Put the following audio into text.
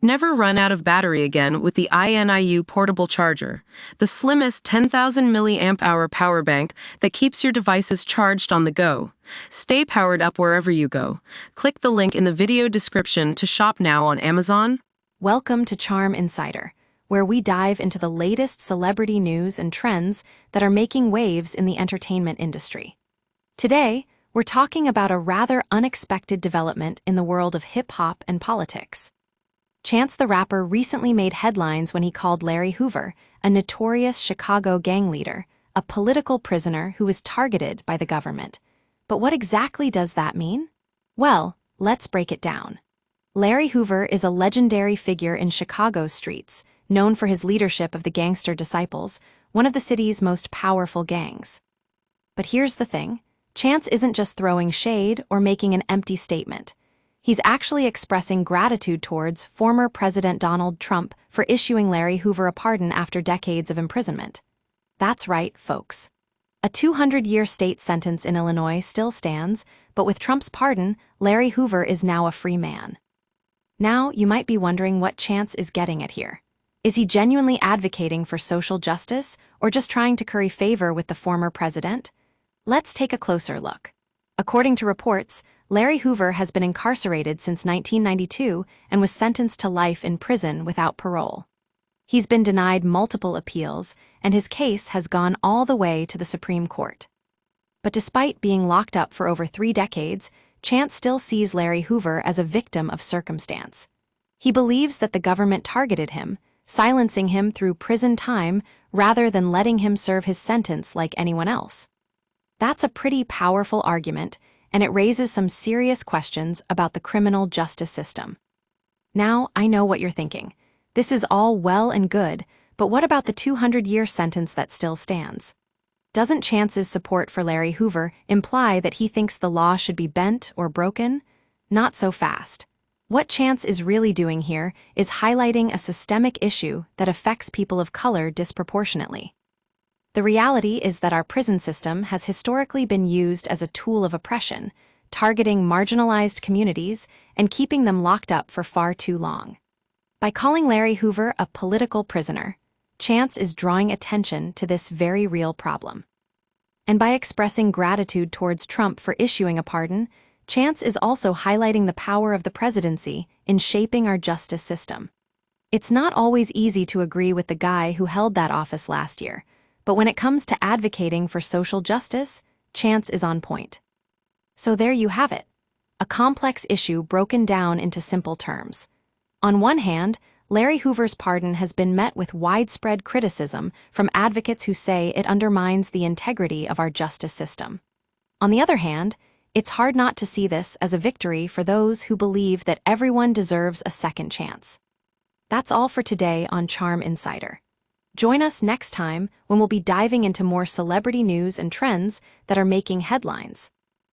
Never run out of battery again with the INIU portable charger, the slimmest 10,000 milliamp hour power bank that keeps your devices charged on the go. Stay powered up wherever you go. Click the link in the video description to shop now on Amazon. Welcome to Charm Insider, where we dive into the latest celebrity news and trends that are making waves in the entertainment industry. Today, we're talking about a rather unexpected development in the world of hip-hop and politics. Chance the Rapper recently made headlines when he called Larry Hoover, a notorious Chicago gang leader, a political prisoner who was targeted by the government. But what exactly does that mean? Well, let's break it down. Larry Hoover is a legendary figure in Chicago's streets, known for his leadership of the Gangster Disciples, one of the city's most powerful gangs. But here's the thing, Chance isn't just throwing shade or making an empty statement. He's actually expressing gratitude towards former President Donald Trump for issuing Larry Hoover a pardon after decades of imprisonment. That's right, folks. A 200-year state sentence in Illinois still stands, but with Trump's pardon, Larry Hoover is now a free man. Now, you might be wondering what Chance is getting at here. Is he genuinely advocating for social justice, or just trying to curry favor with the former president? Let's take a closer look. According to reports, Larry Hoover has been incarcerated since 1992 and was sentenced to life in prison without parole. He's been denied multiple appeals, and his case has gone all the way to the Supreme Court. But despite being locked up for over 3 decades, Chance still sees Larry Hoover as a victim of circumstance. He believes that the government targeted him, silencing him through prison time rather than letting him serve his sentence like anyone else. That's a pretty powerful argument, and it raises some serious questions about the criminal justice system. Now, I know what you're thinking. This is all well and good, but what about the 200-year sentence that still stands? Doesn't Chance's support for Larry Hoover imply that he thinks the law should be bent or broken? Not so fast. What Chance is really doing here is highlighting a systemic issue that affects people of color disproportionately. The reality is that our prison system has historically been used as a tool of oppression, targeting marginalized communities and keeping them locked up for far too long. By calling Larry Hoover a political prisoner, Chance is drawing attention to this very real problem. And by expressing gratitude towards Trump for issuing a pardon, Chance is also highlighting the power of the presidency in shaping our justice system. It's not always easy to agree with the guy who held that office last year, but when it comes to advocating for social justice, Chance is on point. So there you have it, a complex issue broken down into simple terms. On one hand, Larry Hoover's pardon has been met with widespread criticism from advocates who say it undermines the integrity of our justice system. On the other hand, it's hard not to see this as a victory for those who believe that everyone deserves a second chance. That's all for today on Charm Insider. Join us next time when we'll be diving into more celebrity news and trends that are making headlines.